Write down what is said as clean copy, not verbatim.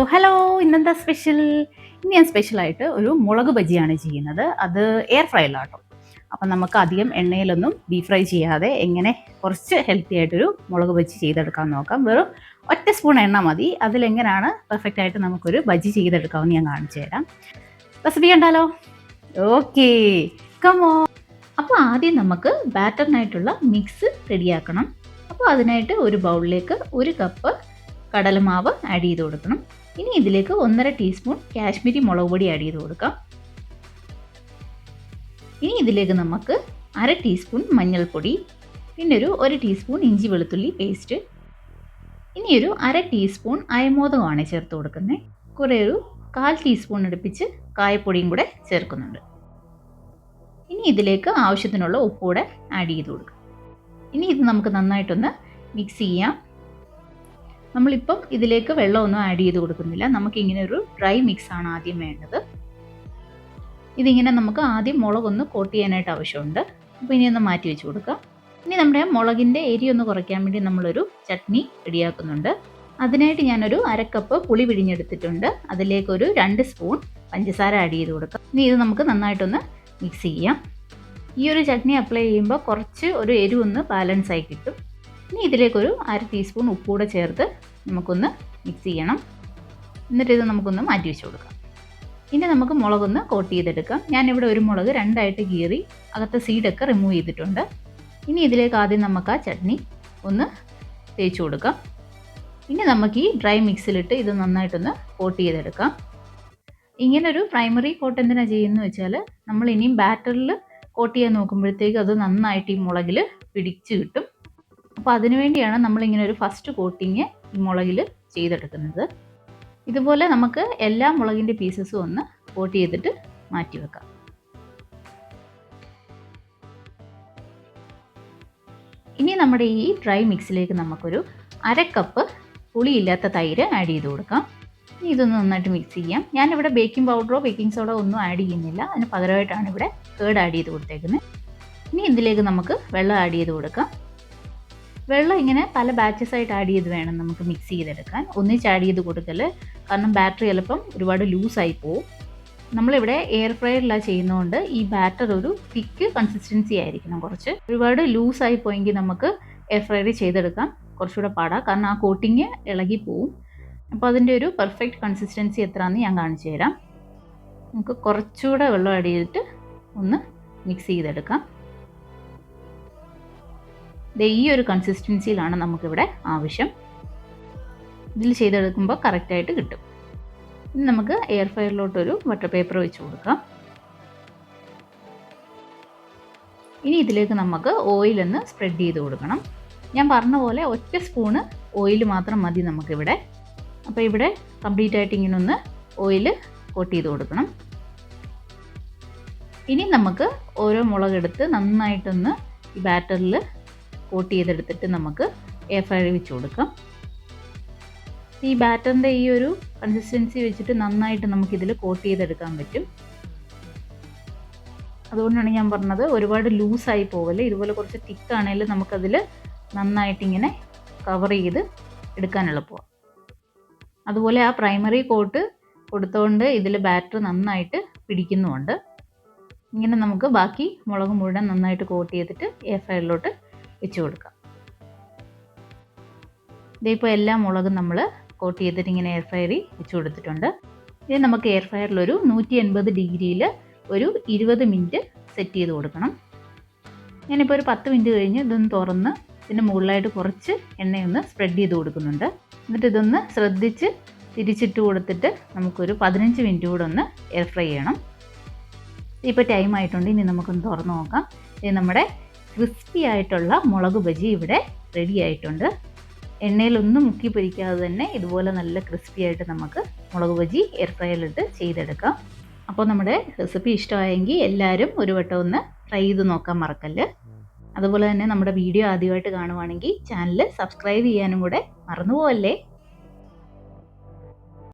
Hello, ഇന്നെന്താ special? ഇന്ന് ഞാൻ സ്പെഷ്യലായിട്ട് ഒരു മുളക് ബജിയാണ് ചെയ്യുന്നത്. അത് എയർ ഫ്രൈയിലാട്ടോ. അപ്പം നമുക്ക് അധികം എണ്ണയിലൊന്നും ഡീപ് ഫ്രൈ ചെയ്യാതെ എങ്ങനെ കുറച്ച് ഹെൽത്തി ആയിട്ടൊരു മുളക് ബജി ചെയ്തെടുക്കാൻ നോക്കാം. വെറും ഒറ്റ സ്പൂൺ എണ്ണ മതി. അതിലെങ്ങനെയാണ് പെർഫെക്റ്റ് ആയിട്ട് നമുക്കൊരു ബജി ചെയ്തെടുക്കാമെന്ന് ഞാൻ കാണിച്ചു തരാം. റെസിപ്പി കണ്ടാലോ? Okay, come on. അപ്പോൾ ആദ്യം നമുക്ക് ബാറ്ററിനായിട്ടുള്ള മിക്സ് റെഡിയാക്കണം. അപ്പോൾ അതിനായിട്ട് ഒരു ബൗളിലേക്ക് 1 കപ്പ് കടലമാവ് ആഡ് ചെയ്ത് കൊടുക്കണം. ഇനി ഇതിലേക്ക് 1.5 ടീസ്പൂൺ കാശ്മീരി മുളക് പൊടി ആഡ് ചെയ്ത് കൊടുക്കാം. ഇനി ഇതിലേക്ക് നമുക്ക് 1/2 ടീസ്പൂൺ മഞ്ഞൾപ്പൊടി, പിന്നെ ഒരു 1 ടീസ്പൂൺ ഇഞ്ചി വെളുത്തുള്ളി പേസ്റ്റ്, ഇനി ഒരു 1/2 ടീസ്പൂൺ അയമോദകമാണ് ചേർത്ത് കൊടുക്കുന്നത്. കുറേ ഒരു 1/4 ടീസ്പൂൺ അടുപ്പിച്ച് കായപ്പൊടിയും കൂടെ ചേർക്കുന്നുണ്ട്. ഇനി ഇതിലേക്ക് ആവശ്യത്തിനുള്ള ഉപ്പ് കൂടെ ആഡ് ചെയ്ത് കൊടുക്കാം. ഇനി ഇത് നമുക്ക് നന്നായിട്ടൊന്ന് മിക്സ് ചെയ്യാം. നമ്മളിപ്പം ഇതിലേക്ക് വെള്ളമൊന്നും ആഡ് ചെയ്ത് കൊടുക്കുന്നില്ല. നമുക്കിങ്ങനെ ഒരു ഡ്രൈ മിക്സാണ് ആദ്യം വേണ്ടത്. ഇതിങ്ങനെ നമുക്ക് ആദ്യം മുളകൊന്ന് കോട്ട് ചെയ്യാനായിട്ട് ആവശ്യമുണ്ട്. അപ്പോൾ ഇനി ഒന്ന് മാറ്റി വെച്ച് കൊടുക്കാം. ഇനി നമ്മുടെ മുളകിൻ്റെ എരി ഒന്ന് കുറയ്ക്കാൻ വേണ്ടി നമ്മളൊരു ചട്നി റെഡിയാക്കുന്നുണ്ട്. അതിനായിട്ട് ഞാനൊരു 1/2 കപ്പ് പുളി പിഴിഞ്ഞെടുത്തിട്ടുണ്ട്. അതിലേക്കൊരു 2 സ്പൂൺ പഞ്ചസാര ആഡ് ചെയ്ത് കൊടുക്കാം. ഇനി ഇത് നമുക്ക് നന്നായിട്ടൊന്ന് മിക്സ് ചെയ്യാം. ഈ ഒരു ചട്നി അപ്ലൈ ചെയ്യുമ്പോൾ കുറച്ച് ഒരു എരിവൊന്ന് ബാലൻസ് ആയി കിട്ടും. ഇനി ഇതിലേക്കൊരു 1/2 ടീസ്പൂൺ ഉപ്പ് കൂടെ ചേർത്ത് നമുക്കൊന്ന് മിക്സ് ചെയ്യണം. എന്നിട്ട് ഇത് നമുക്കൊന്ന് മാറ്റി വെച്ച് കൊടുക്കാം. ഇനി നമുക്ക് മുളകൊന്ന് കോട്ട് ചെയ്തെടുക്കാം. ഞാനിവിടെ ഒരു മുളക് 2ആയിട്ട് കീറി അകത്തെ സീഡൊക്കെ റിമൂവ് ചെയ്തിട്ടുണ്ട്. ഇനി ഇതിലേക്ക് ആദ്യം നമുക്ക് ആ ചട്നി ഒന്ന് തേച്ച് കൊടുക്കാം. ഇനി നമുക്ക് ഈ ഡ്രൈ മിക്സിലിട്ട് ഇത് നന്നായിട്ടൊന്ന് കോട്ട് ചെയ്തെടുക്കാം. ഇങ്ങനൊരു പ്രൈമറി കോട്ട് എന്തിനാണ് ചെയ്യുന്നത് വെച്ചാൽ നമ്മൾ ഇനിയും ബാറ്ററിൽ കോട്ട് ചെയ്യാൻ നോക്കുമ്പോഴത്തേക്ക് അത് നന്നായിട്ട് ഈ മുളകിൽ പിടിച്ച് കിട്ടും. അപ്പോൾ അതിനുവേണ്ടിയാണ് നമ്മളിങ്ങനെ ഒരു ഫസ്റ്റ് കോട്ടിങ് ഈ മുളകിൽ ചെയ്തെടുക്കുന്നത്. ഇതുപോലെ നമുക്ക് എല്ലാ മുളകിൻ്റെ പീസസും ഒന്ന് കോട്ട് ചെയ്തിട്ട് മാറ്റി വെക്കാം. ഇനി നമ്മുടെ ഈ ഡ്രൈ മിക്സിലേക്ക് നമുക്കൊരു 1/2 കപ്പ് പുളിയില്ലാത്ത തൈര് ആഡ് ചെയ്ത് കൊടുക്കാം. ഇനി ഇതൊന്ന് നന്നായിട്ട് മിക്സ് ചെയ്യാം. ഞാനിവിടെ ബേക്കിംഗ് പൗഡറോ ബേക്കിംഗ് സോഡോ ഒന്നും ആഡ് ചെയ്യുന്നില്ല. അതിന് പകരമായിട്ടാണ് ഇവിടെ കേർഡ് ആഡ് ചെയ്ത് കൊടുത്തേക്കുന്നത്. ഇനി ഇതിലേക്ക് നമുക്ക് വെള്ളം ആഡ് ചെയ്ത് കൊടുക്കാം. വെള്ളം ഇങ്ങനെ പല ബാച്ചസ് ആയിട്ട് ആഡ് ചെയ്ത് വേണം നമുക്ക് മിക്സ് ചെയ്തെടുക്കാൻ. ഒന്നിച്ച് ആഡ് ചെയ്ത് കൊടുക്കൽ, കാരണം ബാറ്റർ ചിലപ്പം ഒരുപാട് ലൂസായി പോവും. നമ്മളിവിടെ എയർ ഫ്രയറിലാണ് ചെയ്യുന്നതുകൊണ്ട് ഈ ബാറ്റർ ഒരു തിക്ക് കൺസിസ്റ്റൻസി ആയിരിക്കണം. കുറച്ച് ഒരുപാട് ലൂസായി പോയെങ്കിൽ നമുക്ക് എയർ ഫ്രയറിൽ ചെയ്തെടുക്കാം കുറച്ചുകൂടെ പാടാം, കാരണം ആ കോട്ടിങ് ഇളകി പോവും. അപ്പോൾ അതിൻ്റെ ഒരു പെർഫെക്റ്റ് കൺസിസ്റ്റൻസി എത്രയാണെന്ന് ഞാൻ കാണിച്ചു തരാം. നമുക്ക് കുറച്ചുകൂടെ വെള്ളം ആഡ് ചെയ്തിട്ട് ഒന്ന് മിക്സ് ചെയ്തെടുക്കാം. ഈ ഒരു കൺസിസ്റ്റൻസിയിലാണ് നമുക്കിവിടെ ആവശ്യം. ഇതിൽ ചെയ്തെടുക്കുമ്പോൾ കറക്റ്റായിട്ട് കിട്ടും. ഇനി നമുക്ക് എയർ ഫ്രയറിലോട്ടൊരു ബട്ടർ പേപ്പർ വെച്ച് കൊടുക്കാം. ഇനി ഇതിലേക്ക് നമുക്ക് ഓയിലൊന്ന് സ്പ്രെഡ് ചെയ്ത് കൊടുക്കണം. ഞാൻ പറഞ്ഞ പോലെ ഒറ്റ സ്പൂണ് ഓയിൽ മാത്രം മതി നമുക്കിവിടെ. അപ്പോൾ ഇവിടെ കംപ്ലീറ്റ് ആയിട്ട് ഇങ്ങനെ ഒന്ന് ഓയിൽ കോട്ട് ചെയ്ത് കൊടുക്കണം. ഇനി നമുക്ക് ഓരോ മുളകെടുത്ത് നന്നായിട്ടൊന്ന് ഈ ബാറ്ററിൽ കോട്ട് ചെയ്തെടുത്തിട്ട് നമുക്ക് എയർ ഫ്രയറിൽ വെച്ച് കൊടുക്കാം. ഈ ബാറ്ററിൻ്റെ ഈ ഒരു കൺസിസ്റ്റൻസി വെച്ചിട്ട് നന്നായിട്ട് നമുക്കിതിൽ കോട്ട് ചെയ്തെടുക്കാൻ പറ്റും. അതുകൊണ്ടാണ് ഞാൻ പറഞ്ഞത് ഒരുപാട് ലൂസായി പോവല്ലേ. ഇതുപോലെ കുറച്ച് തിക്കാണെങ്കിൽ നമുക്കതിൽ നന്നായിട്ടിങ്ങനെ കവർ ചെയ്ത് എടുക്കാൻ എളുപ്പമാണ്. അതുപോലെ ആ പ്രൈമറി കോട്ട് കൊടുത്തുകൊണ്ട് ഇതിൽ ബാറ്റർ നന്നായിട്ട് പിടിക്കുന്നുമുണ്ട്. ഇങ്ങനെ നമുക്ക് ബാക്കി മുളക് മുഴുവൻ നന്നായിട്ട് കോട്ട് ചെയ്തിട്ട് എയർ ഫ്രയറിലോട്ട് വെച്ച് കൊടുക്കാം. ഇതിപ്പോൾ എല്ലാ മുളകും നമ്മൾ കോട്ട് ചെയ്തിട്ട് ഇങ്ങനെ എയർ ഫ്രയറിൽ വെച്ച് കൊടുത്തിട്ടുണ്ട്. ഇത് നമുക്ക് എയർ ഫ്രയറിൽ ഒരു 180 ഡിഗ്രിയിൽ ഒരു 20 മിനിറ്റ് സെറ്റ് ചെയ്ത് കൊടുക്കണം. ഞാനിപ്പോൾ ഒരു 10 മിനിറ്റ് കഴിഞ്ഞ് ഇതൊന്ന് തുറന്ന് ഇതിൻ്റെ മുകളിലായിട്ട് കുറച്ച് എണ്ണയൊന്ന് സ്പ്രെഡ് ചെയ്ത് കൊടുക്കുന്നുണ്ട്. എന്നിട്ട് ഇതൊന്ന് ശ്രദ്ധിച്ച് തിരിച്ചിട്ട് കൊടുത്തിട്ട് നമുക്കൊരു 15 മിനിറ്റ് കൂടെ ഒന്ന് എയർ ഫ്രൈ ചെയ്യണം. ഇപ്പോൾ ടൈം ആയിട്ടുണ്ട്. ഇനി നമുക്കൊന്ന് തുറന്ന് നോക്കാം. ഇത് നമ്മുടെ ക്രിസ്പി ആയിട്ടുള്ള മുളക് ബജി ഇവിടെ റെഡി ആയിട്ടുണ്ട്. എണ്ണയിലൊന്നും മുക്കി പൊരിക്കാതെ തന്നെ ഇതുപോലെ നല്ല ക്രിസ്പി ആയിട്ട് നമുക്ക് മുളക് ബജി എയർ ഫ്രയറിലിട്ട് ചെയ്തെടുക്കാം. അപ്പോൾ നമ്മുടെ റെസിപ്പി ഇഷ്ടമായെങ്കിൽ എല്ലാവരും ഒരു വട്ടം ഒന്ന് ട്രൈ ചെയ്ത് നോക്കാൻ മറക്കല്ല്. അതുപോലെ തന്നെ നമ്മുടെ വീഡിയോ ആദ്യമായിട്ട് കാണുവാണെങ്കിൽ ചാനൽ സബ്സ്ക്രൈബ് ചെയ്യാനും കൂടെ മറന്നു പോവല്ലേ.